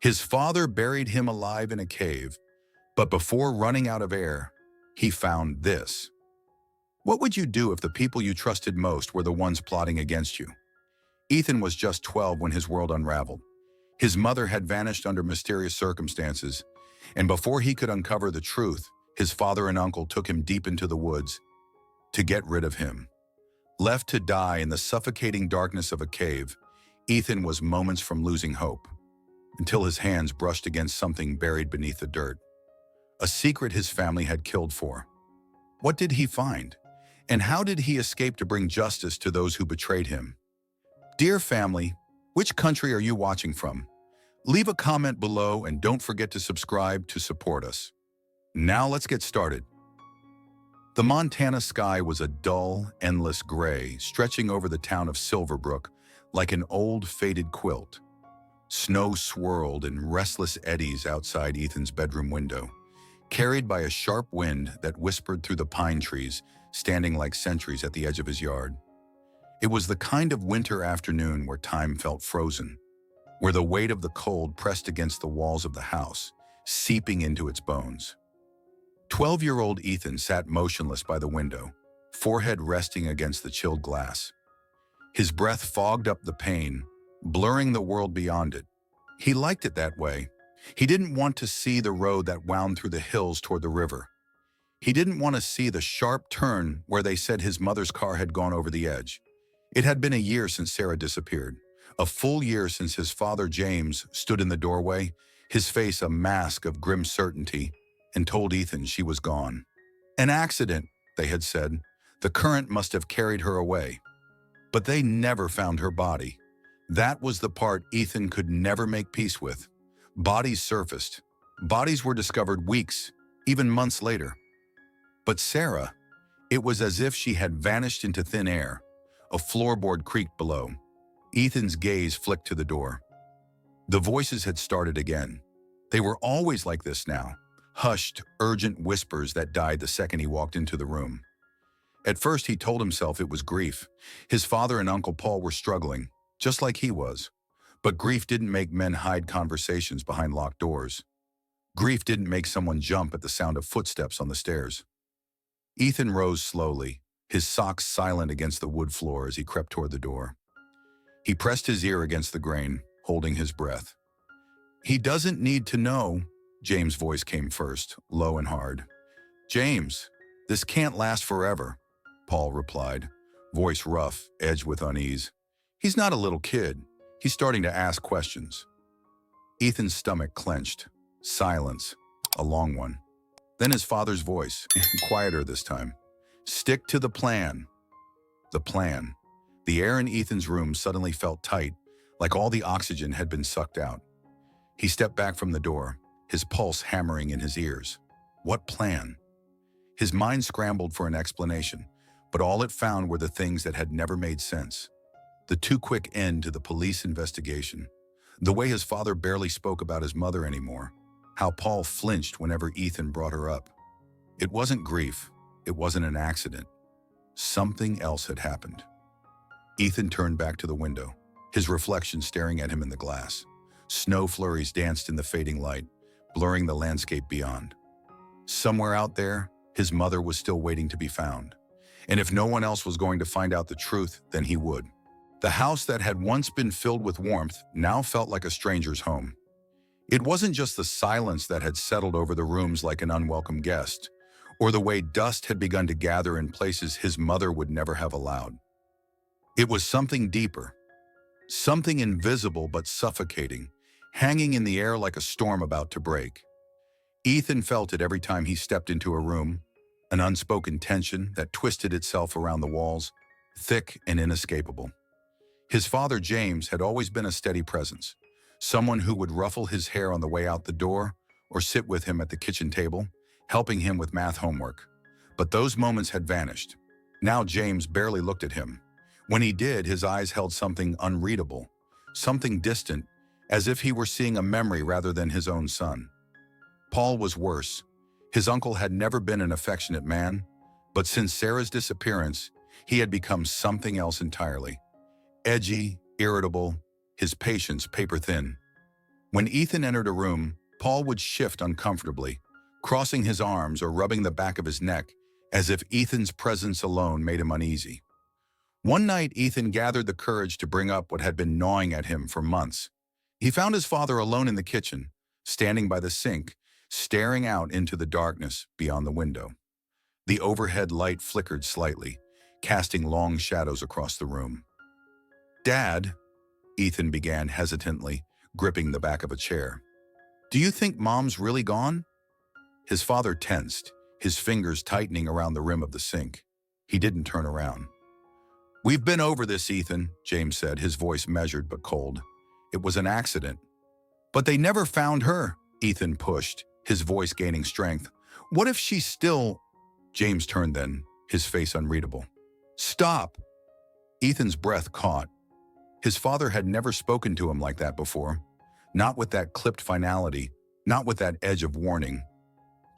His father buried him alive in a cave, but before running out of air, he found this. What would you do if the people you trusted most were the ones plotting against you? Ethan was just 12 when his world unraveled. His mother had vanished under mysterious circumstances, and before he could uncover the truth, his father and uncle took him deep into the woods to get rid of him. Left to die in the suffocating darkness of a cave, Ethan was moments from losing hope, until his hands brushed against something buried beneath the dirt. A secret his family had killed for. What did he find? And how did he escape to bring justice to those who betrayed him? Dear family, which country are you watching from? Leave a comment below and don't forget to subscribe to support us. Now let's get started. The Montana sky was a dull, endless gray, stretching over the town of Silverbrook like an old, faded quilt. Snow swirled in restless eddies outside Ethan's bedroom window, carried by a sharp wind that whispered through the pine trees, standing like sentries at the edge of his yard. It was the kind of winter afternoon where time felt frozen, where the weight of the cold pressed against the walls of the house, seeping into its bones. 12-year-old Ethan sat motionless by the window, forehead resting against the chilled glass. His breath fogged up the pane, blurring the world beyond it. He liked it that way. He didn't want to see the road that wound through the hills toward the river. He didn't want to see the sharp turn where they said his mother's car had gone over the edge. It had been a year since Sarah disappeared, a full year since his father James stood in the doorway, his face a mask of grim certainty, and told Ethan she was gone. An accident, they had said. The current must have carried her away. But they never found her body. That was the part Ethan could never make peace with. Bodies surfaced. Bodies were discovered weeks, even months later. But Sarah, it was as if she had vanished into thin air. A floorboard creaked below. Ethan's gaze flicked to the door. The voices had started again. They were always like this now. Hushed, urgent whispers that died the second he walked into the room. At first, he told himself it was grief. His father and Uncle Paul were struggling, just like he was. But grief didn't make men hide conversations behind locked doors. Grief didn't make someone jump at the sound of footsteps on the stairs. Ethan rose slowly, his socks silent against the wood floor as he crept toward the door. He pressed his ear against the grain, holding his breath. "He doesn't need to know," James' voice came first, low and hard. "James, this can't last forever," Paul replied, voice rough, edged with unease. "He's not a little kid. He's starting to ask questions." Ethan's stomach clenched. Silence, a long one. Then his father's voice, quieter this time. "Stick to the plan." The plan. The air in Ethan's room suddenly felt tight, like all the oxygen had been sucked out. He stepped back from the door, his pulse hammering in his ears. What plan? His mind scrambled for an explanation, but all it found were the things that had never made sense. The too quick end to the police investigation. The way his father barely spoke about his mother anymore. How Paul flinched whenever Ethan brought her up. It wasn't grief. It wasn't an accident. Something else had happened. Ethan turned back to the window, his reflection staring at him in the glass. Snow flurries danced in the fading light, blurring the landscape beyond. Somewhere out there, his mother was still waiting to be found. And if no one else was going to find out the truth, then he would. The house that had once been filled with warmth now felt like a stranger's home. It wasn't just the silence that had settled over the rooms like an unwelcome guest, or the way dust had begun to gather in places his mother would never have allowed. It was something deeper, something invisible but suffocating, hanging in the air like a storm about to break. Ethan felt it every time he stepped into a room, an unspoken tension that twisted itself around the walls, thick and inescapable. His father, James, had always been a steady presence, someone who would ruffle his hair on the way out the door or sit with him at the kitchen table, helping him with math homework. But those moments had vanished. Now James barely looked at him. When he did, his eyes held something unreadable, something distant, as if he were seeing a memory rather than his own son. Paul was worse. His uncle had never been an affectionate man, but since Sarah's disappearance, he had become something else entirely. Edgy, irritable, his patience paper-thin. When Ethan entered a room, Paul would shift uncomfortably, crossing his arms or rubbing the back of his neck as if Ethan's presence alone made him uneasy. One night, Ethan gathered the courage to bring up what had been gnawing at him for months. He found his father alone in the kitchen, standing by the sink, staring out into the darkness beyond the window. The overhead light flickered slightly, casting long shadows across the room. "Dad," Ethan began hesitantly, gripping the back of a chair. "Do you think Mom's really gone?" His father tensed, his fingers tightening around the rim of the sink. He didn't turn around. "We've been over this, Ethan," James said, his voice measured but cold. "It was an accident." "But they never found her," Ethan pushed, his voice gaining strength. "What if she's still—" James turned then, his face unreadable. "Stop!" Ethan's breath caught. His father had never spoken to him like that before. Not with that clipped finality, not with that edge of warning.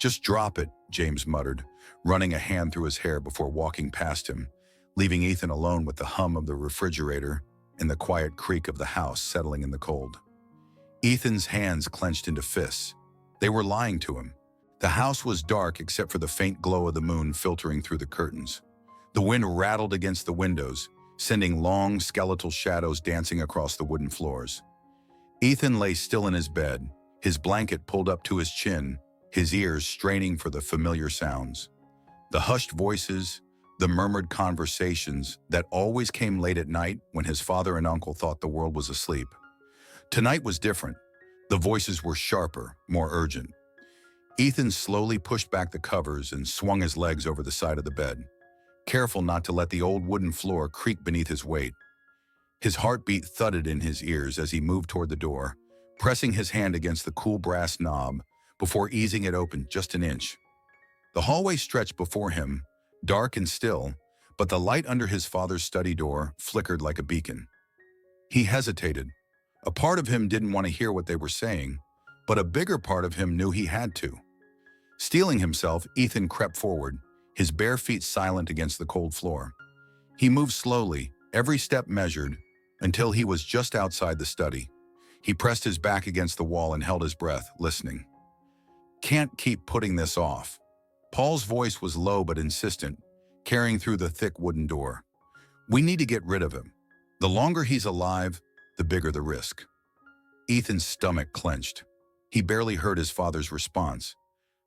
"Just drop it," James muttered, running a hand through his hair before walking past him, leaving Ethan alone with the hum of the refrigerator and the quiet creak of the house settling in the cold. Ethan's hands clenched into fists. They were lying to him. The house was dark except for the faint glow of the moon filtering through the curtains. The wind rattled against the windows, sending long, skeletal shadows dancing across the wooden floors. Ethan lay still in his bed, his blanket pulled up to his chin, his ears straining for the familiar sounds. The hushed voices, the murmured conversations that always came late at night when his father and uncle thought the world was asleep. Tonight was different. The voices were sharper, more urgent. Ethan slowly pushed back the covers and swung his legs over the side of the bed, careful not to let the old wooden floor creak beneath his weight. His heartbeat thudded in his ears as he moved toward the door, pressing his hand against the cool brass knob before easing it open just an inch. The hallway stretched before him, dark and still, but the light under his father's study door flickered like a beacon. He hesitated. A part of him didn't want to hear what they were saying, but a bigger part of him knew he had to. Steeling himself, Ethan crept forward, his bare feet silent against the cold floor. He moved slowly, every step measured, until he was just outside the study. He pressed his back against the wall and held his breath, listening. "Can't keep putting this off." Paul's voice was low but insistent, carrying through the thick wooden door. "We need to get rid of him. The longer he's alive, the bigger the risk." Ethan's stomach clenched. He barely heard his father's response,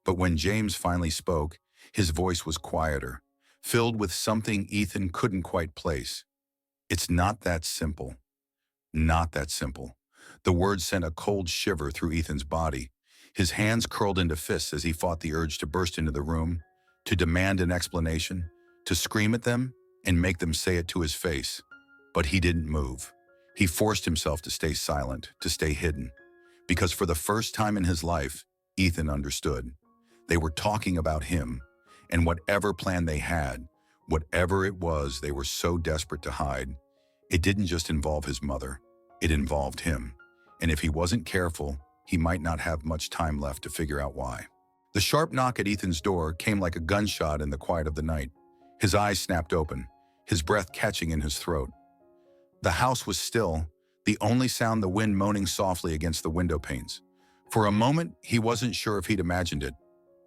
but when James finally spoke, his voice was quieter, filled with something Ethan couldn't quite place. "It's not that simple. Not that simple." The words sent a cold shiver through Ethan's body. His hands curled into fists as he fought the urge to burst into the room, to demand an explanation, to scream at them and make them say it to his face. But he didn't move. He forced himself to stay silent, to stay hidden. Because for the first time in his life, Ethan understood. They were talking about him, and whatever plan they had, whatever it was they were so desperate to hide, it didn't just involve his mother. It involved him. And if he wasn't careful, he might not have much time left to figure out why. The sharp knock at Ethan's door came like a gunshot in the quiet of the night. His eyes snapped open, his breath catching in his throat. The house was still, the only sound the wind moaning softly against the window panes. For a moment, he wasn't sure if he'd imagined it.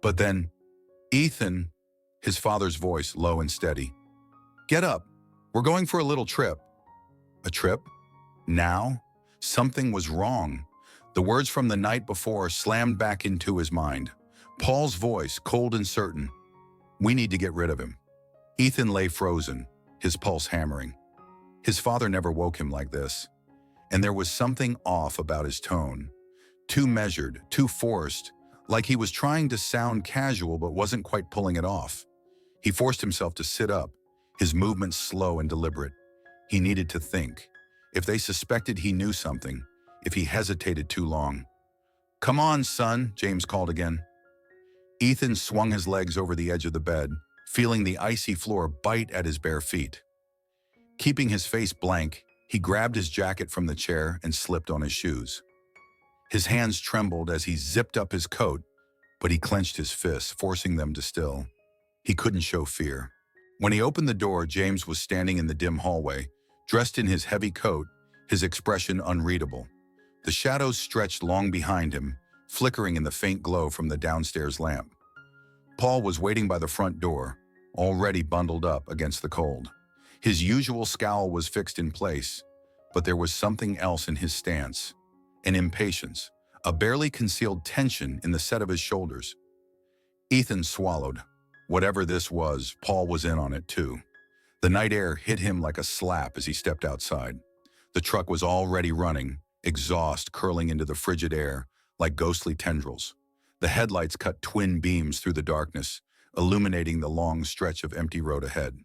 But then, "Ethan," his father's voice low and steady. "Get up. We're going for a little trip." A trip? Now? Something was wrong. The words from the night before slammed back into his mind. Paul's voice, cold and certain. "We need to get rid of him." Ethan lay frozen, his pulse hammering. His father never woke him like this. And there was something off about his tone. Too measured, too forced, like he was trying to sound casual but wasn't quite pulling it off. He forced himself to sit up, his movements slow and deliberate. He needed to think. If they suspected he knew something, if he hesitated too long. "Come on, son," James called again. Ethan swung his legs over the edge of the bed, feeling the icy floor bite at his bare feet. Keeping his face blank, he grabbed his jacket from the chair and slipped on his shoes. His hands trembled as he zipped up his coat, but he clenched his fists, forcing them to still. He couldn't show fear. When he opened the door, James was standing in the dim hallway, dressed in his heavy coat, his expression unreadable. The shadows stretched long behind him, flickering in the faint glow from the downstairs lamp. Paul was waiting by the front door, already bundled up against the cold. His usual scowl was fixed in place, but there was something else in his stance, an impatience, a barely concealed tension in the set of his shoulders. Ethan swallowed. Whatever this was, Paul was in on it too. The night air hit him like a slap as he stepped outside. The truck was already running, exhaust curling into the frigid air like ghostly tendrils. The headlights cut twin beams through the darkness, illuminating the long stretch of empty road ahead.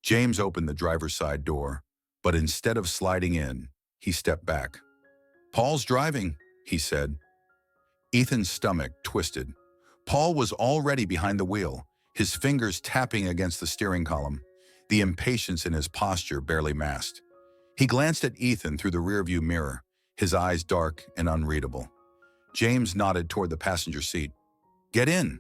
James opened the driver's side door, but instead of sliding in, he stepped back. "Paul's driving," he said. Ethan's stomach twisted. Paul was already behind the wheel, his fingers tapping against the steering column, the impatience in his posture barely masked. He glanced at Ethan through the rearview mirror, his eyes dark and unreadable. James nodded toward the passenger seat. "Get in."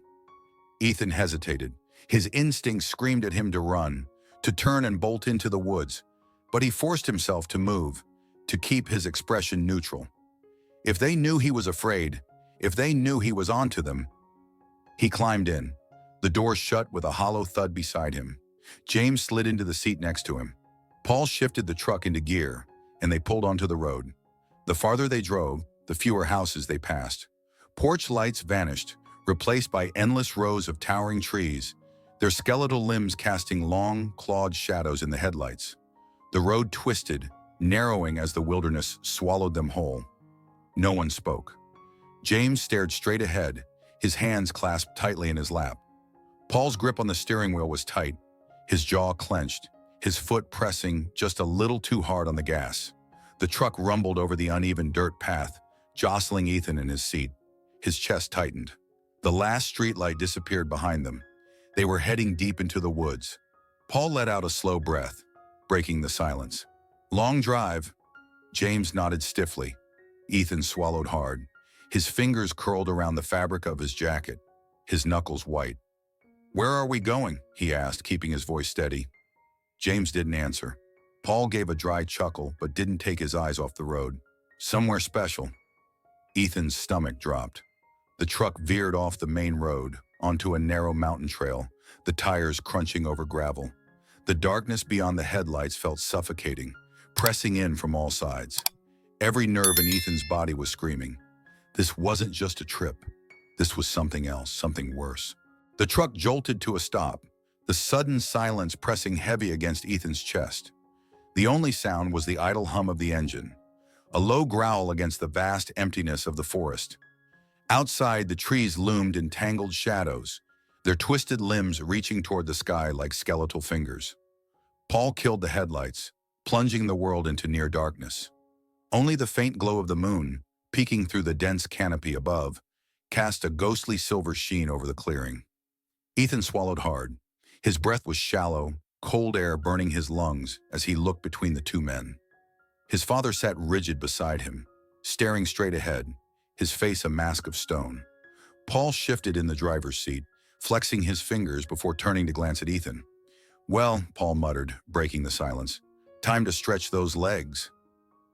Ethan hesitated. His instincts screamed at him to run, to turn and bolt into the woods, but he forced himself to move, to keep his expression neutral. If they knew he was afraid, if they knew he was onto them. He climbed in. The door shut with a hollow thud beside him. James slid into the seat next to him. Paul shifted the truck into gear, and they pulled onto the road. The farther they drove, the fewer houses they passed. Porch lights vanished, replaced by endless rows of towering trees, their skeletal limbs casting long, clawed shadows in the headlights. The road twisted, narrowing as the wilderness swallowed them whole. No one spoke. James stared straight ahead, his hands clasped tightly in his lap. Paul's grip on the steering wheel was tight, his jaw clenched, his foot pressing just a little too hard on the gas. The truck rumbled over the uneven dirt path, jostling Ethan in his seat. His chest tightened. The last streetlight disappeared behind them. They were heading deep into the woods. Paul let out a slow breath, breaking the silence. "Long drive." James nodded stiffly. Ethan swallowed hard. His fingers curled around the fabric of his jacket, his knuckles white. "Where are we going?" he asked, keeping his voice steady. James didn't answer. Paul gave a dry chuckle, but didn't take his eyes off the road. "Somewhere special." Ethan's stomach dropped. The truck veered off the main road, onto a narrow mountain trail, the tires crunching over gravel. The darkness beyond the headlights felt suffocating, pressing in from all sides. Every nerve in Ethan's body was screaming. This wasn't just a trip. This was something else, something worse. The truck jolted to a stop, the sudden silence pressing heavy against Ethan's chest. The only sound was the idle hum of the engine, a low growl against the vast emptiness of the forest. Outside, the trees loomed in tangled shadows, their twisted limbs reaching toward the sky like skeletal fingers. Paul killed the headlights, plunging the world into near darkness. Only the faint glow of the moon, peeking through the dense canopy above, cast a ghostly silver sheen over the clearing. Ethan swallowed hard. His breath was shallow, cold air burning his lungs as he looked between the two men. His father sat rigid beside him, staring straight ahead, his face a mask of stone. Paul shifted in the driver's seat, flexing his fingers before turning to glance at Ethan. "Well," Paul muttered, breaking the silence, "time to stretch those legs."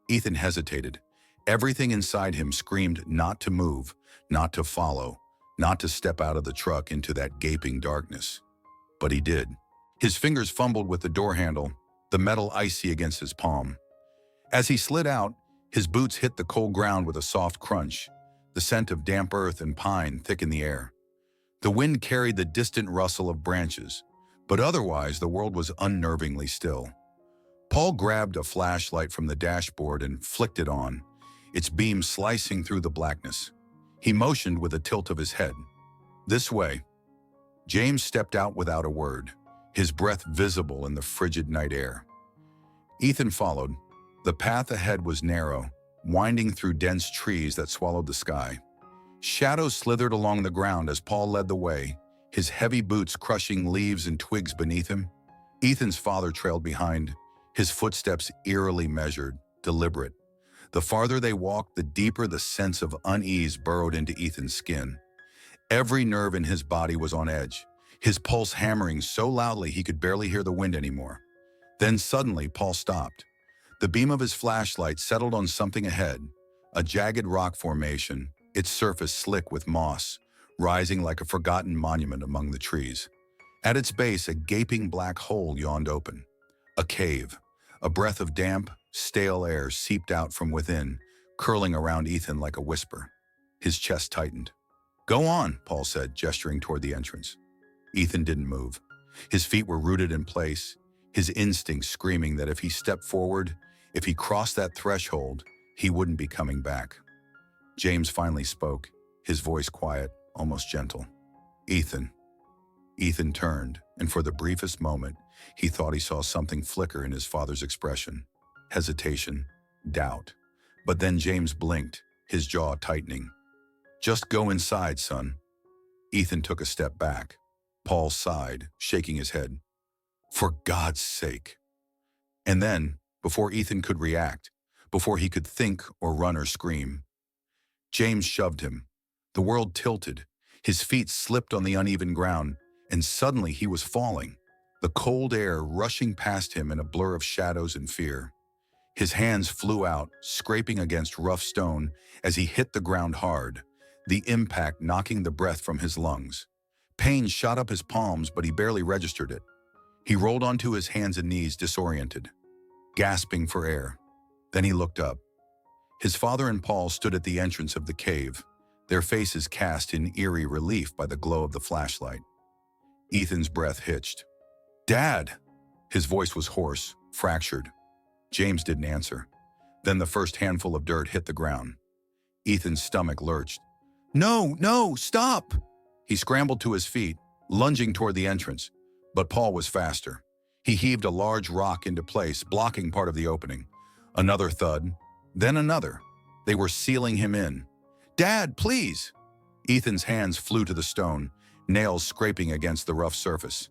Ethan hesitated. Everything inside him screamed not to move, not to follow, not to step out of the truck into that gaping darkness. But he did. His fingers fumbled with the door handle, the metal icy against his palm. As he slid out, his boots hit the cold ground with a soft crunch. The scent of damp earth and pine thick in the air. The wind carried the distant rustle of branches, but otherwise the world was unnervingly still. Paul grabbed a flashlight from the dashboard and flicked it on, its beam slicing through the blackness. He motioned with a tilt of his head. "This way." James stepped out without a word, his breath visible in the frigid night air. Ethan followed. The path ahead was narrow, winding through dense trees that swallowed the sky. Shadows slithered along the ground as Paul led the way, his heavy boots crushing leaves and twigs beneath him. Ethan's father trailed behind, his footsteps eerily measured, deliberate. The farther they walked, the deeper the sense of unease burrowed into Ethan's skin. Every nerve in his body was on edge, his pulse hammering so loudly he could barely hear the wind anymore. Then suddenly, Paul stopped. The beam of his flashlight settled on something ahead, A jagged rock formation, its surface slick with moss, rising like a forgotten monument among the trees. At its base, a gaping black hole yawned open. A cave. A breath of damp, stale air seeped out from within, curling around Ethan like a whisper. His chest tightened. "Go on," Paul said, gesturing toward the entrance. Ethan didn't move. His feet were rooted in place, his instincts screaming that if he stepped forward, if he crossed that threshold, he wouldn't be coming back. James finally spoke, his voice quiet, almost gentle. "Ethan." Ethan turned, and for the briefest moment, he thought he saw something flicker in his father's expression. Hesitation, doubt. But then James blinked, his jaw tightening. "Just go inside, son." Ethan took a step back. Paul sighed, shaking his head. "For God's sake." And then, before Ethan could react, before he could think or run or scream, James shoved him. The world tilted. His feet slipped on the uneven ground, and suddenly he was falling, the cold air rushing past him in a blur of shadows and fear. His hands flew out, scraping against rough stone as he hit the ground hard, the impact knocking the breath from his lungs. Pain shot up his palms, but he barely registered it. He rolled onto his hands and knees, disoriented, gasping for air. Then he looked up. His father and Paul stood at the entrance of the cave, their faces cast in eerie relief by the glow of the flashlight. Ethan's breath hitched. "Dad!" His voice was hoarse, fractured. James didn't answer. Then the first handful of dirt hit the ground. Ethan's stomach lurched. "No, no, stop!" He scrambled to his feet, lunging toward the entrance, but Paul was faster. He heaved a large rock into place, blocking part of the opening. Another thud, then another. They were sealing him in. "Dad, please!" Ethan's hands flew to the stone, nails scraping against the rough surface.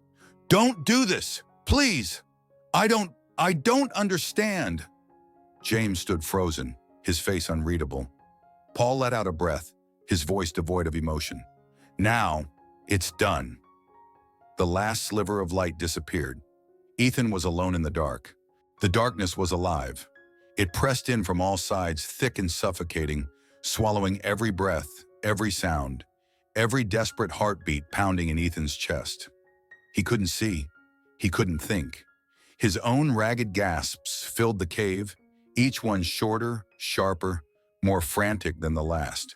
"Don't do this! Please! I don't understand!" James stood frozen, his face unreadable. Paul let out a breath, his voice devoid of emotion. "Now, it's done." The last sliver of light disappeared. Ethan was alone in the dark. The darkness was alive. It pressed in from all sides, thick and suffocating, swallowing every breath, every sound, every desperate heartbeat pounding in Ethan's chest. He couldn't see. He couldn't think. His own ragged gasps filled the cave, each one shorter, sharper, more frantic than the last.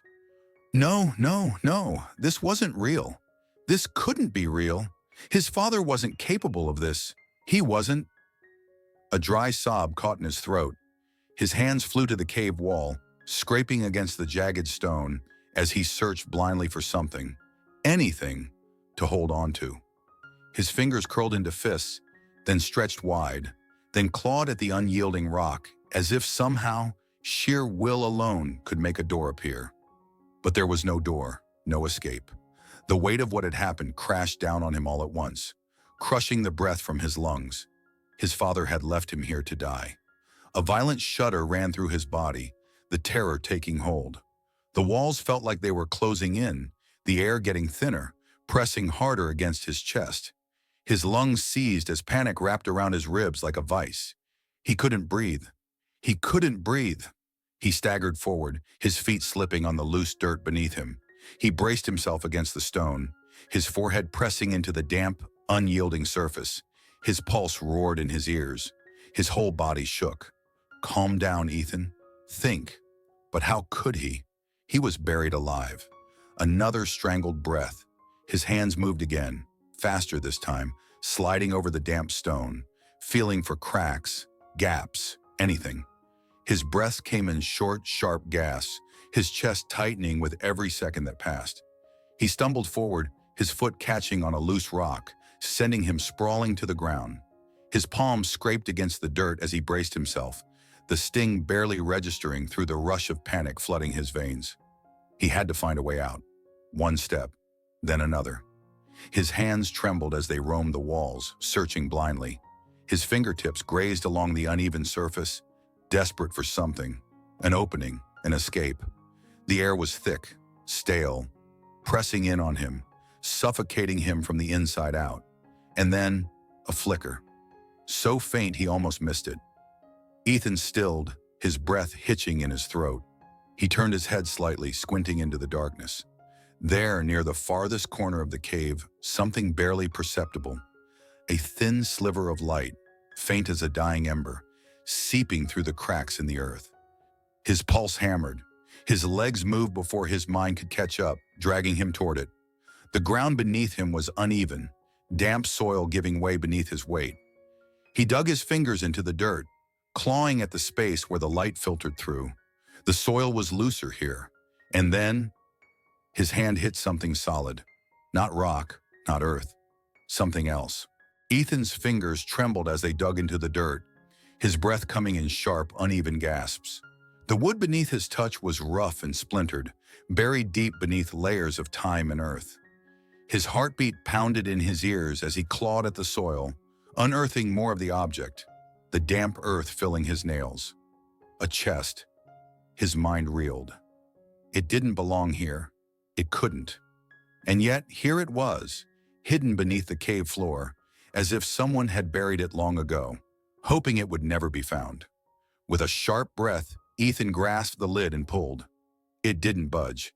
"No, no, no, this wasn't real. This couldn't be real. His father wasn't capable of this. He wasn't." A dry sob caught in his throat. His hands flew to the cave wall, scraping against the jagged stone as he searched blindly for something, anything, to hold on to. His fingers curled into fists, then stretched wide, then clawed at the unyielding rock as if somehow sheer will alone could make a door appear. But there was no door, no escape. The weight of what had happened crashed down on him all at once, crushing the breath from his lungs. His father had left him here to die. A violent shudder ran through his body, the terror taking hold. The walls felt like they were closing in, the air getting thinner, pressing harder against his chest. His lungs seized as panic wrapped around his ribs like a vice. He couldn't breathe. He couldn't breathe. He staggered forward, his feet slipping on the loose dirt beneath him. He braced himself against the stone, his forehead pressing into the damp, unyielding surface. His pulse roared in his ears. His whole body shook. "Calm down, Ethan. Think." But how could he? He was buried alive. Another strangled breath. His hands moved again, faster this time, sliding over the damp stone, feeling for cracks, gaps, anything. His breath came in short, sharp gasps, his chest tightening with every second that passed. He stumbled forward, his foot catching on a loose rock, sending him sprawling to the ground. His palms scraped against the dirt as he braced himself, the sting barely registering through the rush of panic flooding his veins. He had to find a way out. One step, then another. His hands trembled as they roamed the walls, searching blindly. His fingertips grazed along the uneven surface, desperate for something, an opening, an escape. The air was thick, stale, pressing in on him, suffocating him from the inside out. And then, a flicker. So faint he almost missed it. Ethan stilled, his breath hitching in his throat. He turned his head slightly, squinting into the darkness. There, near the farthest corner of the cave, something barely perceptible, a thin sliver of light, faint as a dying ember, seeping through the cracks in the earth. His pulse hammered. His legs moved before his mind could catch up, dragging him toward it. The ground beneath him was uneven, damp soil giving way beneath his weight. He dug his fingers into the dirt, clawing at the space where the light filtered through. The soil was looser here. And then, his hand hit something solid. Not rock, not earth. Something else. Ethan's fingers trembled as they dug into the dirt, his breath coming in sharp, uneven gasps. The wood beneath his touch was rough and splintered, buried deep beneath layers of time and earth. His heartbeat pounded in his ears as he clawed at the soil, unearthing more of the object, the damp earth filling his nails. A chest. His mind reeled. It didn't belong here. It couldn't. And yet, here it was, hidden beneath the cave floor, as if someone had buried it long ago, hoping it would never be found. With a sharp breath, Ethan grasped the lid and pulled. It didn't budge.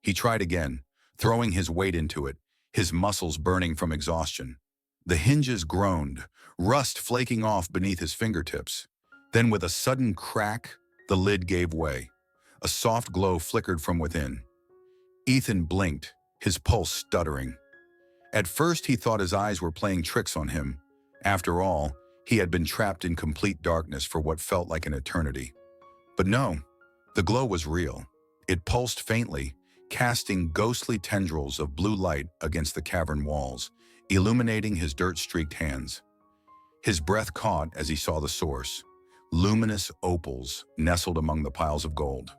He tried again, throwing his weight into it, his muscles burning from exhaustion. The hinges groaned, rust flaking off beneath his fingertips. Then with a sudden crack, the lid gave way. A soft glow flickered from within. Ethan blinked, his pulse stuttering. At first he thought his eyes were playing tricks on him. After all, he had been trapped in complete darkness for what felt like an eternity. But no, the glow was real. It pulsed faintly, casting ghostly tendrils of blue light against the cavern walls, illuminating his dirt-streaked hands. His breath caught as he saw the source, luminous opals nestled among the piles of gold.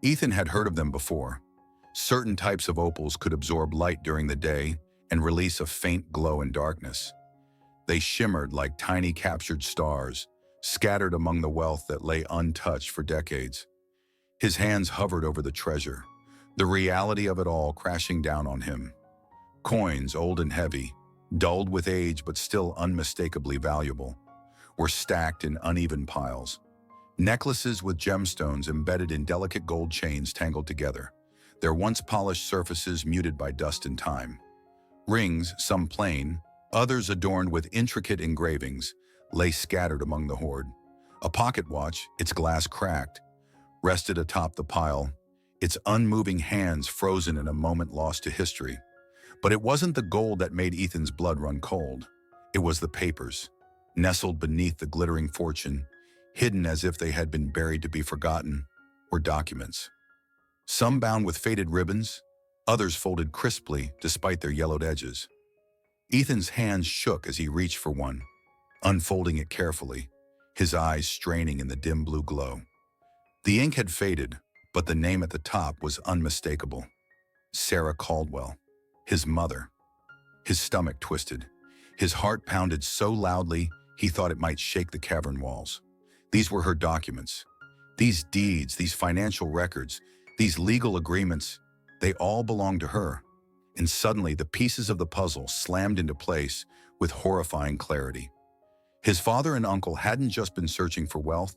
Ethan had heard of them before. Certain types of opals could absorb light during the day and release a faint glow in darkness. They shimmered like tiny captured stars, scattered among the wealth that lay untouched for decades. His hands hovered over the treasure, the reality of it all crashing down on him. Coins, old and heavy, dulled with age but still unmistakably valuable, were stacked in uneven piles. Necklaces with gemstones embedded in delicate gold chains tangled together, their once polished surfaces muted by dust and time. Rings, some plain, others adorned with intricate engravings, lay scattered among the hoard. A pocket watch, its glass cracked, rested atop the pile, its unmoving hands frozen in a moment lost to history. But it wasn't the gold that made Ethan's blood run cold. It was the papers, nestled beneath the glittering fortune, hidden as if they had been buried to be forgotten, were documents. Some bound with faded ribbons, others folded crisply despite their yellowed edges. Ethan's hands shook as he reached for one, unfolding it carefully, his eyes straining in the dim blue glow. The ink had faded, but the name at the top was unmistakable. Sarah Caldwell, his mother. His stomach twisted. His heart pounded so loudly he thought it might shake the cavern walls. These were her documents. These deeds, these financial records, these legal agreements, they all belonged to her. And suddenly the pieces of the puzzle slammed into place with horrifying clarity. His father and uncle hadn't just been searching for wealth,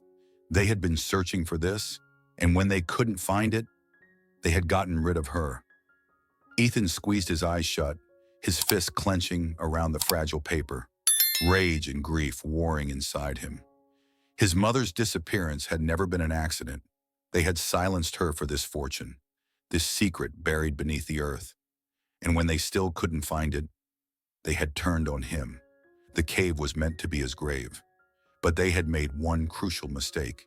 they had been searching for this, and when they couldn't find it, they had gotten rid of her. Ethan squeezed his eyes shut, his fists clenching around the fragile paper, rage and grief warring inside him. His mother's disappearance had never been an accident. They had silenced her for this fortune, this secret buried beneath the earth. And when they still couldn't find it, they had turned on him. The cave was meant to be his grave. But they had made one crucial mistake.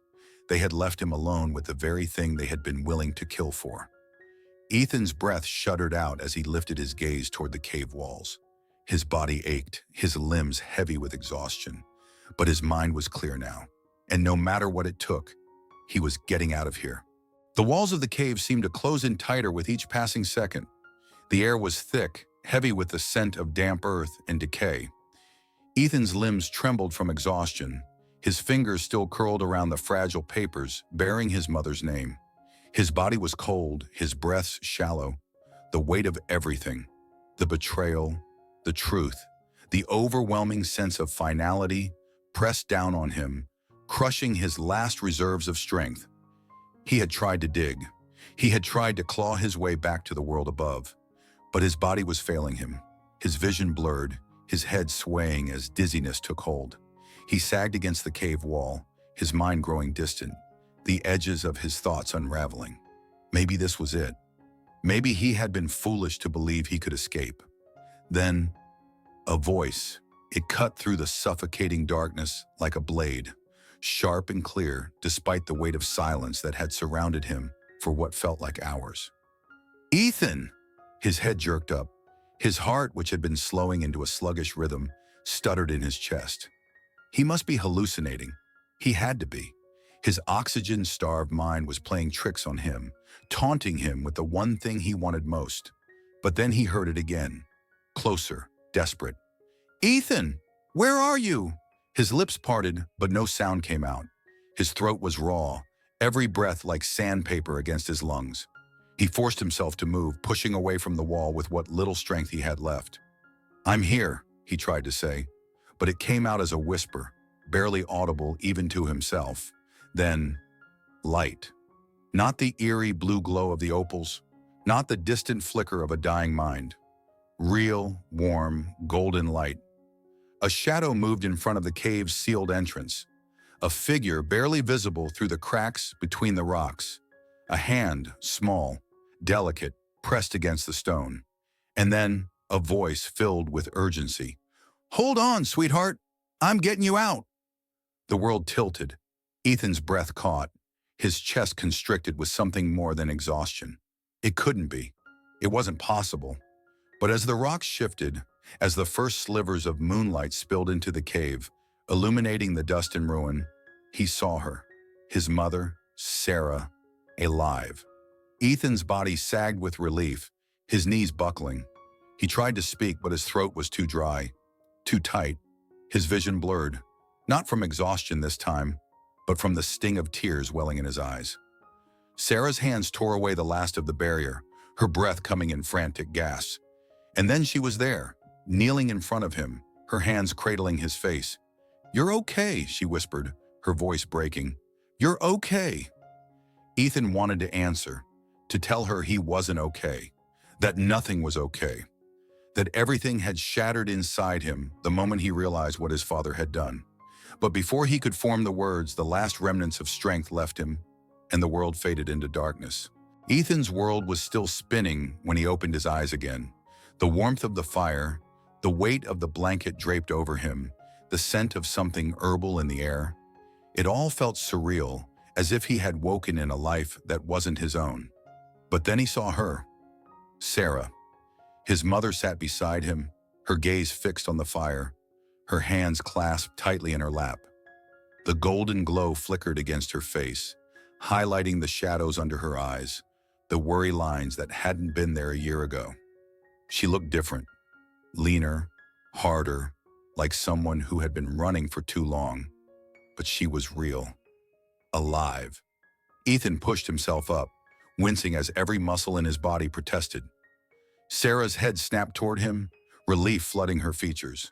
They had left him alone with the very thing they had been willing to kill for. Ethan's breath shuddered out as he lifted his gaze toward the cave walls. His body ached, his limbs heavy with exhaustion. But his mind was clear now. And no matter what it took, he was getting out of here. The walls of the cave seemed to close in tighter with each passing second. The air was thick, heavy with the scent of damp earth and decay. Ethan's limbs trembled from exhaustion, his fingers still curled around the fragile papers bearing his mother's name. His body was cold, his breaths shallow. The weight of everything, the betrayal, the truth, the overwhelming sense of finality pressed down on him, crushing his last reserves of strength. He had tried to dig. He had tried to claw his way back to the world above, but his body was failing him. His vision blurred, his head swaying as dizziness took hold. He sagged against the cave wall, his mind growing distant, the edges of his thoughts unraveling. Maybe this was it. Maybe he had been foolish to believe he could escape. Then, a voice. It cut through the suffocating darkness like a blade, sharp and clear despite the weight of silence that had surrounded him for what felt like hours. "Ethan!" His head jerked up. His heart, which had been slowing into a sluggish rhythm, stuttered in his chest. He must be hallucinating. He had to be. His oxygen-starved mind was playing tricks on him, taunting him with the one thing he wanted most. But then he heard it again. Closer, desperate. "Ethan, where are you?" His lips parted, but no sound came out. His throat was raw, every breath like sandpaper against his lungs. He forced himself to move, pushing away from the wall with what little strength he had left. "I'm here," he tried to say, but it came out as a whisper, barely audible even to himself. Then, light. Not the eerie blue glow of the opals, not the distant flicker of a dying mind. Real, warm, golden light. A shadow moved in front of the cave's sealed entrance, a figure barely visible through the cracks between the rocks, a hand, small, delicate, pressed against the stone. And then a voice filled with urgency. "Hold on, sweetheart. I'm getting you out." The world tilted. Ethan's breath caught, his chest constricted with something more than exhaustion. It couldn't be. It wasn't possible. But as the rocks shifted, as the first slivers of moonlight spilled into the cave, illuminating the dust and ruin, he saw her, his mother, Sarah, alive. Ethan's body sagged with relief, his knees buckling. He tried to speak, but his throat was too dry, too tight. His vision blurred, not from exhaustion this time, but from the sting of tears welling in his eyes. Sarah's hands tore away the last of the barrier, her breath coming in frantic gasps. And then she was there, kneeling in front of him, her hands cradling his face. "You're okay," she whispered, her voice breaking. "You're okay." Ethan wanted to answer, to tell her he wasn't okay, that nothing was okay, that everything had shattered inside him the moment he realized what his father had done. But before he could form the words, the last remnants of strength left him, and the world faded into darkness. Ethan's world was still spinning when he opened his eyes again. The warmth of the fire, the weight of the blanket draped over him, the scent of something herbal in the air. It all felt surreal, as if he had woken in a life that wasn't his own. But then he saw her, Sarah. His mother sat beside him, her gaze fixed on the fire, her hands clasped tightly in her lap. The golden glow flickered against her face, highlighting the shadows under her eyes, the worry lines that hadn't been there a year ago. She looked different, leaner, harder, like someone who had been running for too long. But she was real, alive. Ethan pushed himself up, wincing as every muscle in his body protested. Sarah's head snapped toward him, relief flooding her features.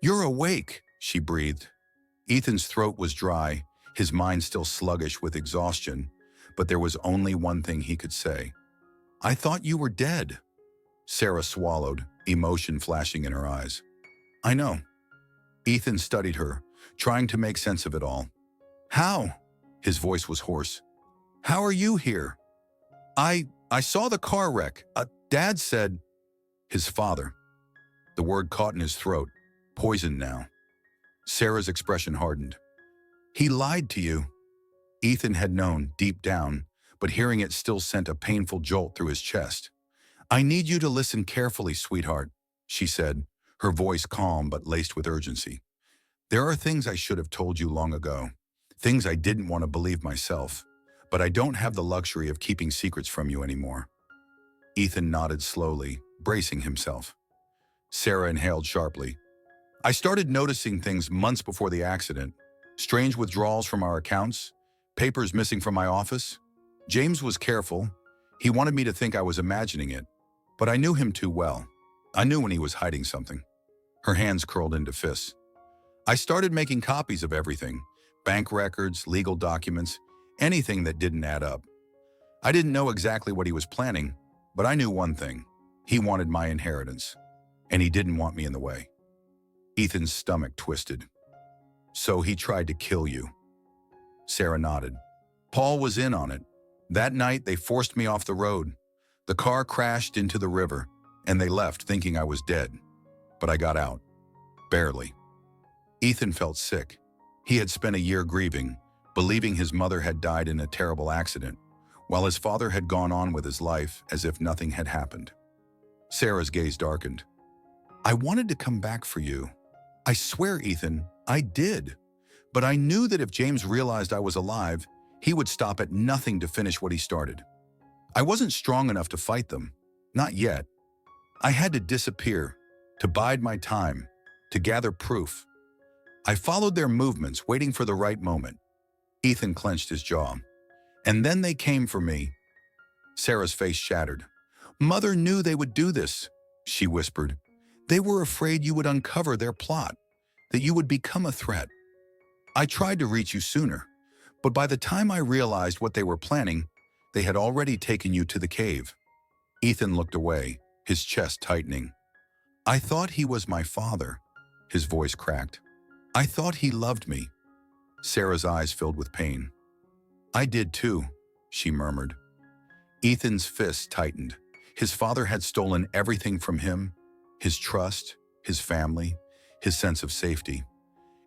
"You're awake," she breathed. Ethan's throat was dry, his mind still sluggish with exhaustion, but there was only one thing he could say. "I thought you were dead." Sarah swallowed, emotion flashing in her eyes. "I know." Ethan studied her, trying to make sense of it all. "How?" His voice was hoarse. "How are you here?" I saw the car wreck. Dad said..." His father. The word caught in his throat, poisoned now. Sarah's expression hardened. "He lied to you." Ethan had known deep down, but hearing it still sent a painful jolt through his chest. "I need you to listen carefully, sweetheart," she said, her voice calm but laced with urgency. "There are things I should have told you long ago, things I didn't want to believe myself, but I don't have the luxury of keeping secrets from you anymore." Ethan nodded slowly, bracing himself. Sarah inhaled sharply. "I started noticing things months before the accident. Strange withdrawals from our accounts, papers missing from my office. James was careful. He wanted me to think I was imagining it, but I knew him too well. I knew when he was hiding something." Her hands curled into fists. "I started making copies of everything, bank records, legal documents, Anything that didn't add up. I didn't know exactly what he was planning, but I knew one thing. He wanted my inheritance, and he didn't want me in the way. Ethan's stomach twisted. So he tried to kill you. Sarah nodded. Paul was in on it. That night, they forced me off the road. The car crashed into the river, and they left thinking I was dead. But I got out. Barely. Ethan felt sick. He had spent a year grieving, believing his mother had died in a terrible accident, while his father had gone on with his life as if nothing had happened. Sarah's gaze darkened. I wanted to come back for you. I swear, Ethan, I did. But I knew that if James realized I was alive, he would stop at nothing to finish what he started. I wasn't strong enough to fight them. Not yet. I had to disappear, to bide my time, to gather proof. I followed their movements, waiting for the right moment. Ethan clenched his jaw. And then they came for me. Sarah's face shattered. Mother knew they would do this, she whispered. They were afraid you would uncover their plot, that you would become a threat. I tried to reach you sooner, but by the time I realized what they were planning, they had already taken you to the cave. Ethan looked away, his chest tightening. I thought he was my father, his voice cracked. I thought he loved me. Sarah's eyes filled with pain. I did too, she murmured. Ethan's fists tightened. His father had stolen everything from him, his trust, his family, his sense of safety.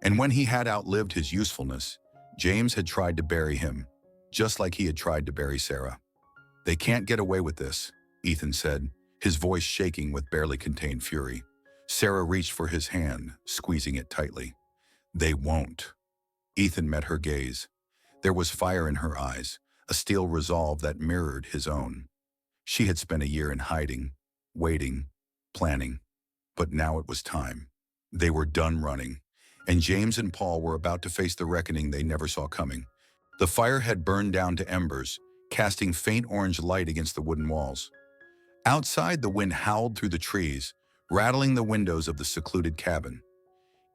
And when he had outlived his usefulness, James had tried to bury him, just like he had tried to bury Sarah. They can't get away with this, Ethan said, his voice shaking with barely contained fury. Sarah reached for his hand, squeezing it tightly. They won't. Ethan met her gaze. There was fire in her eyes, a steel resolve that mirrored his own. She had spent a year in hiding, waiting, planning. But now it was time. They were done running, and James and Paul were about to face the reckoning they never saw coming. The fire had burned down to embers, casting faint orange light against the wooden walls. Outside, the wind howled through the trees, rattling the windows of the secluded cabin.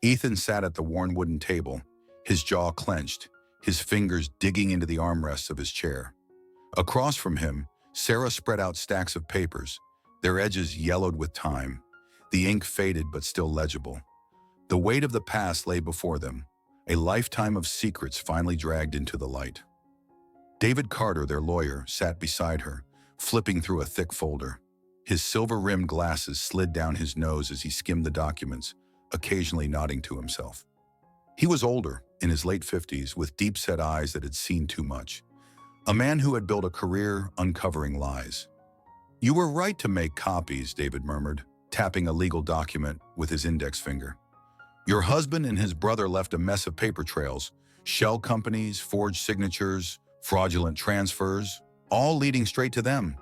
Ethan sat at the worn wooden table, his jaw clenched, his fingers digging into the armrests of his chair. Across from him, Sarah spread out stacks of papers, their edges yellowed with time, the ink faded but still legible. The weight of the past lay before them, a lifetime of secrets finally dragged into the light. David Carter, their lawyer, sat beside her, flipping through a thick folder. His silver-rimmed glasses slid down his nose as he skimmed the documents, occasionally nodding to himself. He was older, in his late 50s, with deep-set eyes that had seen too much. A man who had built a career uncovering lies. You were right to make copies, David murmured, tapping a legal document with his index finger. Your husband and his brother left a mess of paper trails, shell companies, forged signatures, fraudulent transfers, all leading straight to them.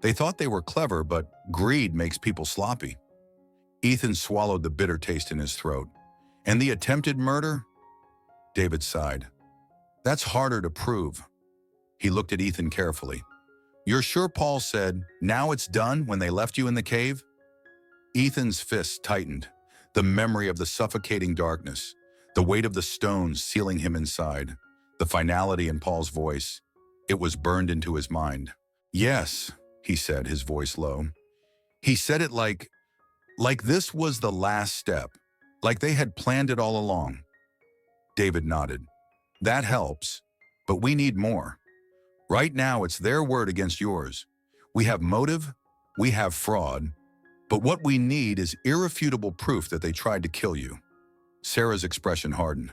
They thought they were clever, but greed makes people sloppy. Ethan swallowed the bitter taste in his throat. And the attempted murder? David sighed. That's harder to prove. He looked at Ethan carefully. You're sure Paul said, now it's done, when they left you in the cave? Ethan's fists tightened, the memory of the suffocating darkness, the weight of the stones sealing him inside, the finality in Paul's voice. It was burned into his mind. Yes, he said, his voice low. He said it like this was the last step, like they had planned it all along. David nodded. That helps, but we need more. Right now, it's their word against yours. We have motive, we have fraud, but what we need is irrefutable proof that they tried to kill you. Sarah's expression hardened.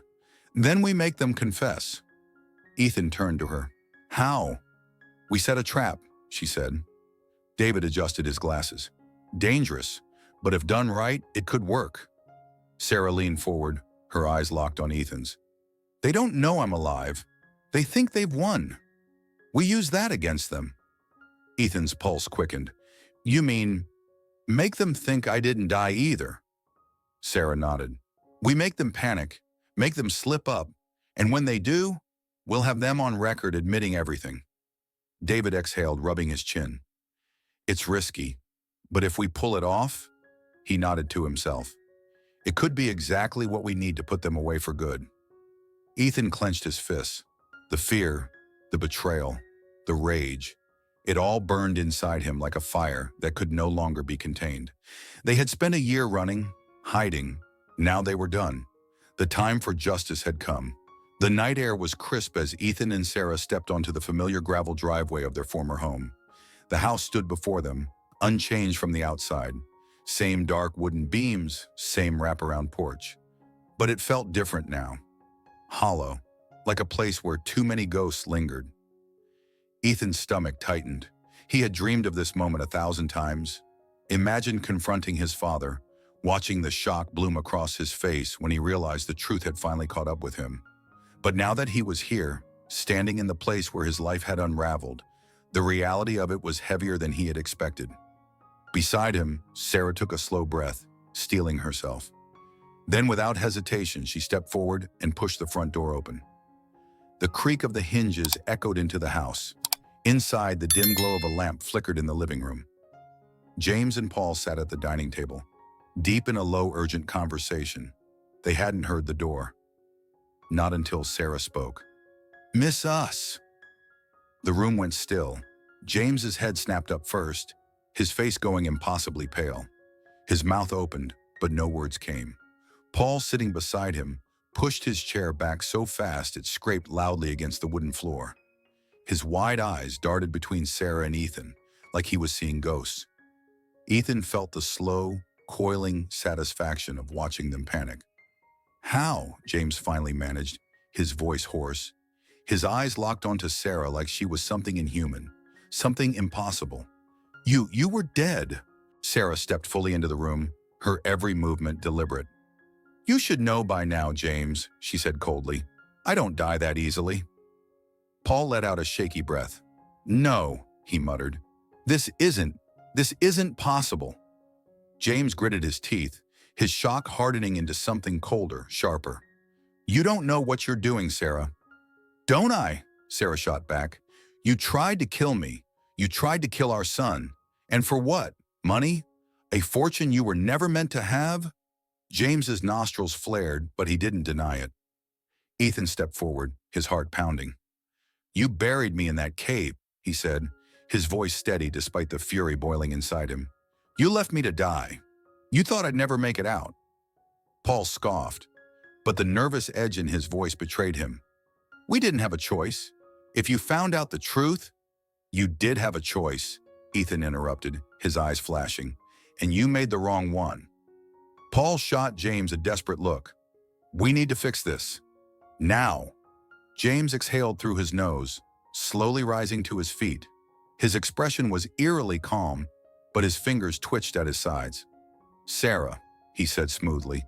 Then we make them confess. Ethan turned to her. How? We set a trap, she said. David adjusted his glasses. Dangerous, but if done right, it could work. Sarah leaned forward, her eyes locked on Ethan's. They don't know I'm alive. They think they've won. We use that against them. Ethan's pulse quickened. You mean, make them think I didn't die either? Sarah nodded. We make them panic, make them slip up, and when they do, we'll have them on record admitting everything. David exhaled, rubbing his chin. It's risky, but if we pull it off, he nodded to himself. It could be exactly what we need to put them away for good. Ethan clenched his fists. The fear, the betrayal, the rage. It all burned inside him like a fire that could no longer be contained. They had spent a year running, hiding. Now they were done. The time for justice had come. The night air was crisp as Ethan and Sarah stepped onto the familiar gravel driveway of their former home. The house stood before them, unchanged from the outside. Same dark wooden beams, same wraparound porch. But it felt different now. Hollow, like a place where too many ghosts lingered. Ethan's stomach tightened. He had dreamed of this moment 1,000 times. Imagine confronting his father, watching the shock bloom across his face when he realized the truth had finally caught up with him. But now that he was here, standing in the place where his life had unraveled, the reality of it was heavier than he had expected. Beside him, Sarah took a slow breath, steeling herself. Then, without hesitation, she stepped forward and pushed the front door open. The creak of the hinges echoed into the house. Inside, the dim glow of a lamp flickered in the living room. James and Paul sat at the dining table, deep in a low, urgent conversation. They hadn't heard the door. Not until Sarah spoke. "Miss us." The room went still. James's head snapped up first, his face going impossibly pale. His mouth opened, but no words came. Paul, sitting beside him, pushed his chair back so fast it scraped loudly against the wooden floor. His wide eyes darted between Sarah and Ethan, like he was seeing ghosts. Ethan felt the slow, coiling satisfaction of watching them panic. "How?" James finally managed, his voice hoarse. His eyes locked onto Sarah like she was something inhuman, something impossible. You were dead." Sarah stepped fully into the room, her every movement deliberate. "You should know by now, James," she said coldly. "I don't die that easily." Paul let out a shaky breath. "No," he muttered. This isn't possible." James gritted his teeth, his shock hardening into something colder, sharper. "You don't know what you're doing, Sarah." "Don't I?" Sarah shot back. "You tried to kill me. You tried to kill our son. And for what? Money? A fortune you were never meant to have?" James's nostrils flared, but he didn't deny it. Ethan stepped forward, his heart pounding. "You buried me in that cave," he said, his voice steady despite the fury boiling inside him. "You left me to die. You thought I'd never make it out." Paul scoffed, but the nervous edge in his voice betrayed him. "We didn't have a choice. If you found out the truth—" "You did have a choice," Ethan interrupted, his eyes flashing, "and you made the wrong one." Paul shot James a desperate look. "We need to fix this. Now." James exhaled through his nose, slowly rising to his feet. His expression was eerily calm, but his fingers twitched at his sides. "Sarah," he said smoothly,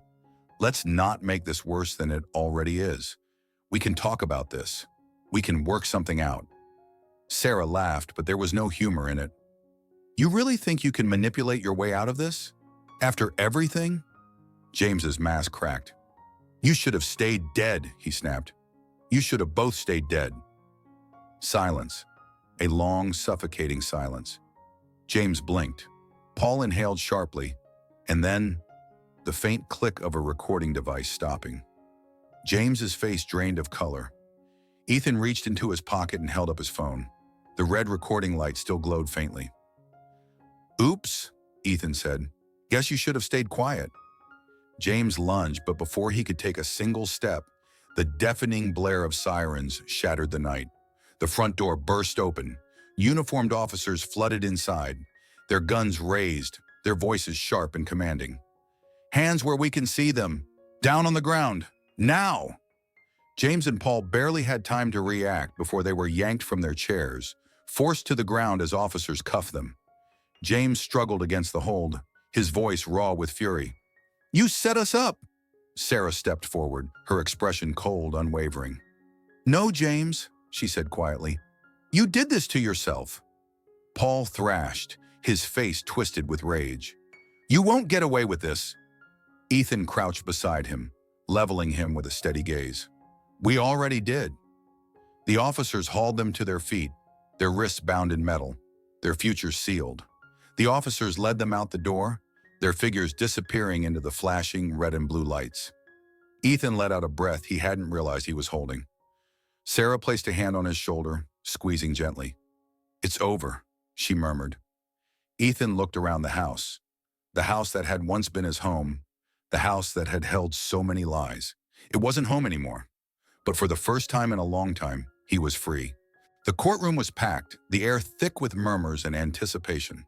"let's not make this worse than it already is. We can talk about this. We can work something out." Sarah laughed, but there was no humor in it. "You really think you can manipulate your way out of this? After everything?" James's mask cracked. "You should have stayed dead," he snapped. "You should have both stayed dead." Silence. A long, suffocating silence. James blinked. Paul inhaled sharply, and then the faint click of a recording device stopping. James's face drained of color. Ethan reached into his pocket and held up his phone. The red recording light still glowed faintly. "Oops," Ethan said. "Guess you should have stayed quiet." James lunged, but before he could take a single step, the deafening blare of sirens shattered the night. The front door burst open. Uniformed officers flooded inside, their guns raised, their voices sharp and commanding. "Hands where we can see them! Down on the ground! Now!" James and Paul barely had time to react before they were yanked from their chairs, forced to the ground as officers cuffed them. James struggled against the hold, his voice raw with fury. "You set us up!" Sarah stepped forward, her expression cold, unwavering. "No, James," she said quietly. "You did this to yourself." Paul thrashed, his face twisted with rage. "You won't get away with this." Ethan crouched beside him, leveling him with a steady gaze. "We already did." The officers hauled them to their feet, their wrists bound in metal, their futures sealed. The officers led them out the door, their figures disappearing into the flashing red and blue lights. Ethan let out a breath he hadn't realized he was holding. Sarah placed a hand on his shoulder, squeezing gently. "It's over," she murmured. Ethan looked around the house that had once been his home, the house that had held so many lies. It wasn't home anymore, but for the first time in a long time, he was free. The courtroom was packed, the air thick with murmurs and anticipation.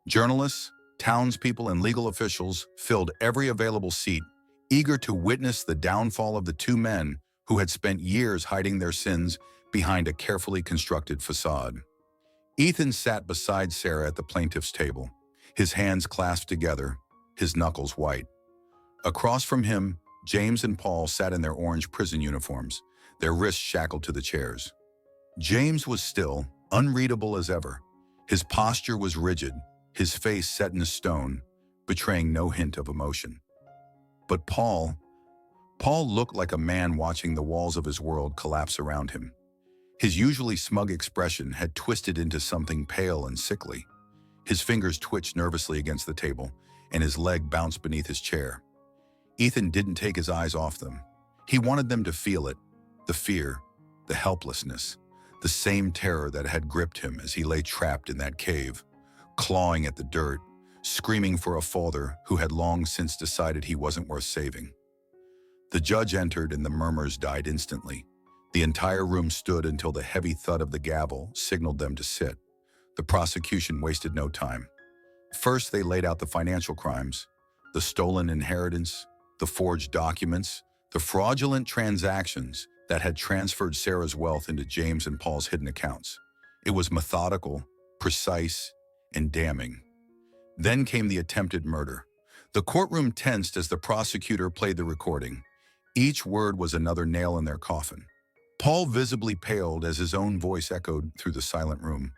Journalists, townspeople, and legal officials filled every available seat, eager to witness the downfall of the two men who had spent years hiding their sins behind a carefully constructed facade. Ethan sat beside Sarah at the plaintiff's table, his hands clasped together, his knuckles white. Across from him, James and Paul sat in their orange prison uniforms, their wrists shackled to the chairs. James was still, unreadable as ever. His posture was rigid, his face set in stone, betraying no hint of emotion. But Paul looked like a man watching the walls of his world collapse around him. His usually smug expression had twisted into something pale and sickly. His fingers twitched nervously against the table, and his leg bounced beneath his chair. Ethan didn't take his eyes off them. He wanted them to feel it, the fear, the helplessness, the same terror that had gripped him as he lay trapped in that cave, clawing at the dirt, screaming for a father who had long since decided he wasn't worth saving. The judge entered and the murmurs died instantly. The entire room stood until the heavy thud of the gavel signaled them to sit. The prosecution wasted no time. First, they laid out the financial crimes, the stolen inheritance, the forged documents, the fraudulent transactions that had transferred Sarah's wealth into James and Paul's hidden accounts. It was methodical, precise, and damning. Then came the attempted murder. The courtroom tensed as the prosecutor played the recording. Each word was another nail in their coffin. Paul visibly paled as his own voice echoed through the silent room.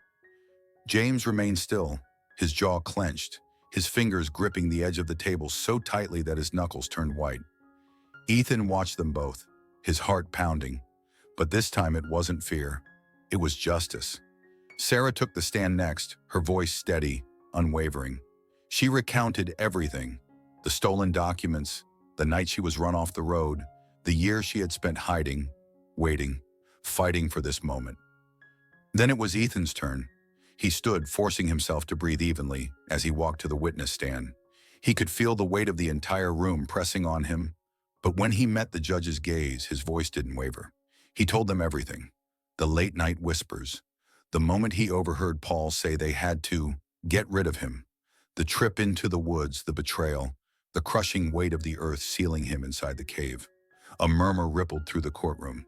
James remained still, his jaw clenched, his fingers gripping the edge of the table so tightly that his knuckles turned white. Ethan watched them both, his heart pounding. But this time it wasn't fear. It was justice. Sarah took the stand next, her voice steady, unwavering. She recounted everything: the stolen documents, the night she was run off the road, the year she had spent hiding, waiting, fighting for this moment. Then it was Ethan's turn. He stood, forcing himself to breathe evenly as he walked to the witness stand. He could feel the weight of the entire room pressing on him, but when he met the judge's gaze, his voice didn't waver. He told them everything: the late-night whispers, the moment he overheard Paul say they had to get rid of him, the trip into the woods, the betrayal, the crushing weight of the earth sealing him inside the cave. A murmur rippled through the courtroom.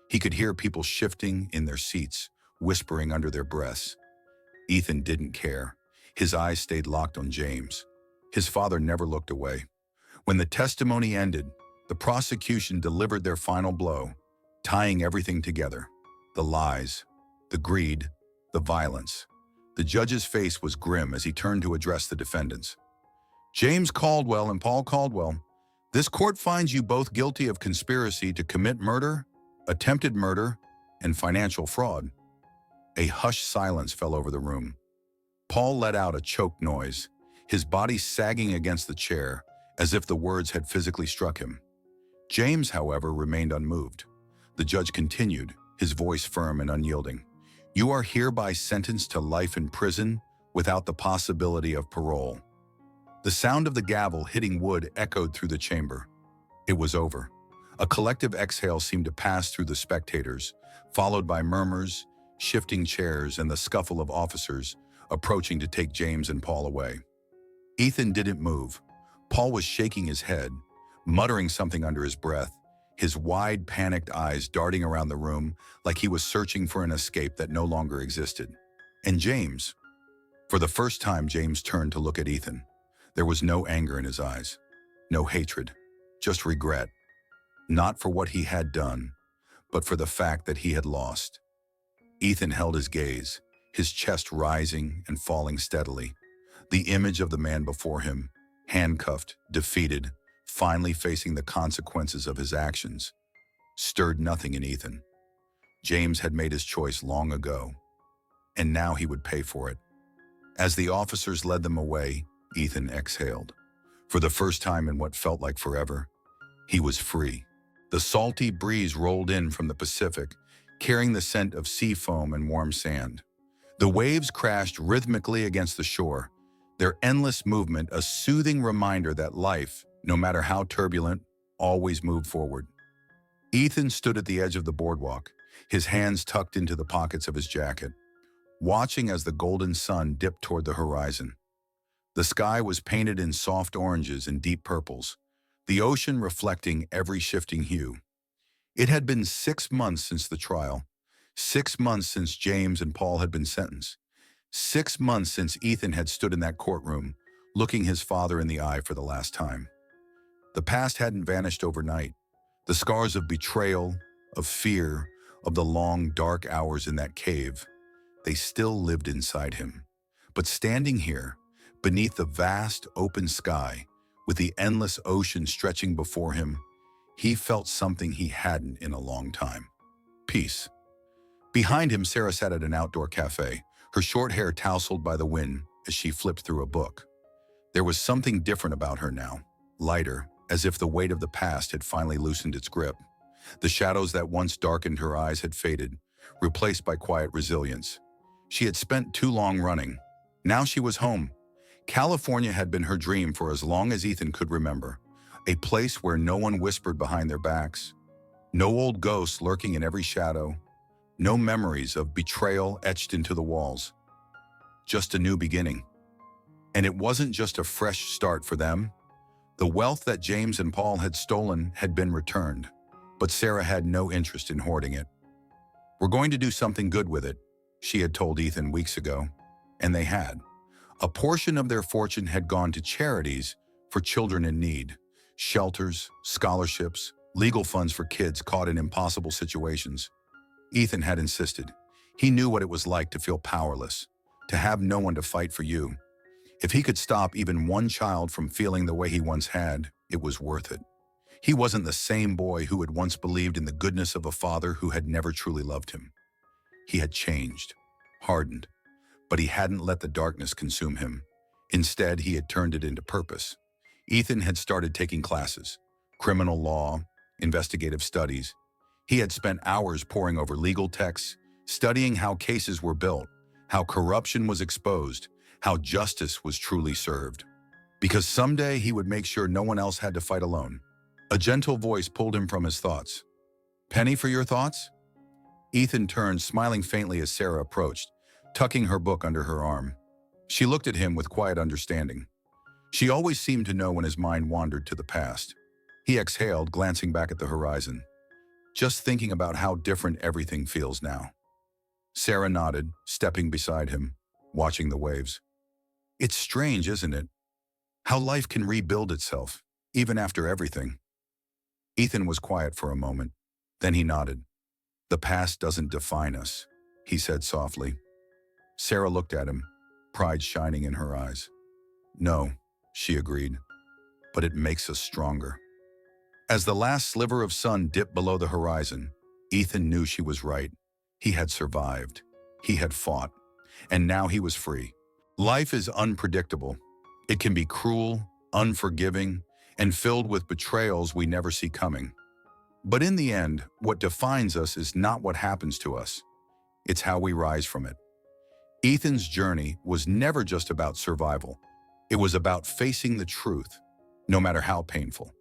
He could hear people shifting in their seats, whispering under their breaths. Ethan didn't care. His eyes stayed locked on James. His father never looked away. When the testimony ended, the prosecution delivered their final blow, tying everything together: the lies, the greed, the violence. The judge's face was grim as he turned to address the defendants. "James Caldwell and Paul Caldwell, this court finds you both guilty of conspiracy to commit murder, attempted murder, and financial fraud." A hushed silence fell over the room. Paul let out a choked noise, his body sagging against the chair, as if the words had physically struck him. James, however, remained unmoved. The judge continued, his voice firm and unyielding. "You are hereby sentenced to life in prison without the possibility of parole." The sound of the gavel hitting wood echoed through the chamber. It was over. A collective exhale seemed to pass through the spectators, followed by murmurs, shifting chairs, and the scuffle of officers approaching to take James and Paul away. Ethan didn't move. Paul was shaking his head, muttering something under his breath, his wide, panicked eyes darting around the room like he was searching for an escape that no longer existed. And James? For the first time, James turned to look at Ethan. There was no anger in his eyes, no hatred, just regret. Not for what he had done, but for the fact that he had lost. Ethan held his gaze, his chest rising and falling steadily. The image of the man before him, handcuffed, defeated, finally facing the consequences of his actions, stirred nothing in Ethan. James had made his choice long ago, and now he would pay for it. As the officers led them away, Ethan exhaled. For the first time in what felt like forever, he was free. The salty breeze rolled in from the Pacific, carrying the scent of sea foam and warm sand. The waves crashed rhythmically against the shore, their endless movement a soothing reminder that life, no matter how turbulent, always moved forward. Ethan stood at the edge of the boardwalk, his hands tucked into the pockets of his jacket, watching as the golden sun dipped toward the horizon. The sky was painted in soft oranges and deep purples, the ocean reflecting every shifting hue. It had been 6 months since the trial, 6 months since James and Paul had been sentenced, 6 months since Ethan had stood in that courtroom, looking his father in the eye for the last time. The past hadn't vanished overnight. The scars of betrayal, of fear, of the long, dark hours in that cave, they still lived inside him. But standing here, beneath the vast, open sky, with the endless ocean stretching before him, he felt something he hadn't in a long time. Peace. Behind him, Sarah sat at an outdoor cafe, her short hair tousled by the wind as she flipped through a book. There was something different about her now, lighter, as if the weight of the past had finally loosened its grip. The shadows that once darkened her eyes had faded, replaced by quiet resilience. She had spent too long running. Now she was home. California had been her dream for as long as Ethan could remember, a place where no one whispered behind their backs, no old ghosts lurking in every shadow, no memories of betrayal etched into the walls. Just a new beginning. And it wasn't just a fresh start for them. The wealth that James and Paul had stolen had been returned, but Sarah had no interest in hoarding it. "We're going to do something good with it," she had told Ethan weeks ago, and they had. A portion of their fortune had gone to charities for children in need, shelters, scholarships, legal funds for kids caught in impossible situations. Ethan had insisted. He knew what it was like to feel powerless, to have no one to fight for you. If he could stop even one child from feeling the way he once had, it was worth it. He wasn't the same boy who had once believed in the goodness of a father who had never truly loved him. He had changed, hardened, but he hadn't let the darkness consume him. Instead, he had turned it into purpose. Ethan had started taking classes, criminal law, investigative studies. He had spent hours poring over legal texts, studying how cases were built, how corruption was exposed, how justice was truly served. Because someday he would make sure no one else had to fight alone. A gentle voice pulled him from his thoughts. "Penny for your thoughts?" Ethan turned, smiling faintly as Sarah approached, tucking her book under her arm. She looked at him with quiet understanding. She always seemed to know when his mind wandered to the past. He exhaled, glancing back at the horizon, just thinking about how different everything feels now. Sarah nodded, stepping beside him, watching the waves. "It's strange, isn't it? How life can rebuild itself, even after everything." Ethan was quiet for a moment. Then he nodded. "The past doesn't define us," he said softly. Sarah looked at him, pride shining in her eyes. "No," she agreed, "but it makes us stronger." As the last sliver of sun dipped below the horizon, Ethan knew she was right. He had survived. He had fought. And now he was free. Life is unpredictable. It can be cruel, unforgiving, and filled with betrayals we never see coming. But in the end, what defines us is not what happens to us. It's how we rise from it. Ethan's journey was never just about survival. It was about facing the truth, no matter how painful.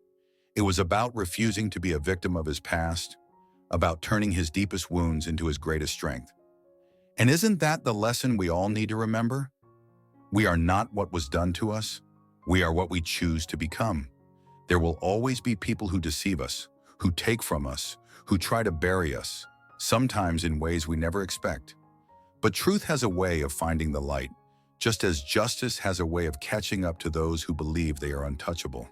It was about refusing to be a victim of his past, about turning his deepest wounds into his greatest strength. And isn't that the lesson we all need to remember? We are not what was done to us. We are what we choose to become. There will always be people who deceive us, who take from us, who try to bury us, sometimes in ways we never expect. But truth has a way of finding the light, just as justice has a way of catching up to those who believe they are untouchable.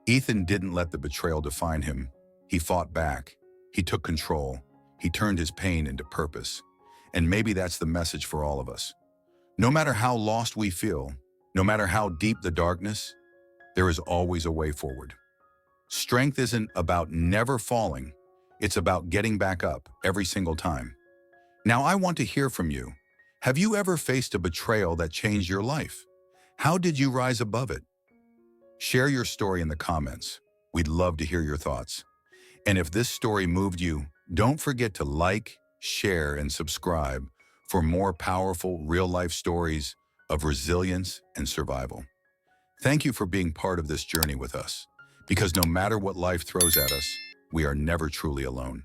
Ethan didn't let the betrayal define him. He fought back. He took control. He turned his pain into purpose. And maybe that's the message for all of us. No matter how lost we feel, no matter how deep the darkness, there is always a way forward. Strength isn't about never falling. It's about getting back up every single time. Now I want to hear from you. Have you ever faced a betrayal that changed your life? How did you rise above it? Share your story in the comments. We'd love to hear your thoughts. And if this story moved you, don't forget to like, share, and subscribe for more powerful real-life stories of resilience and survival. Thank you for being part of this journey with us, because no matter what life throws at us, we are never truly alone.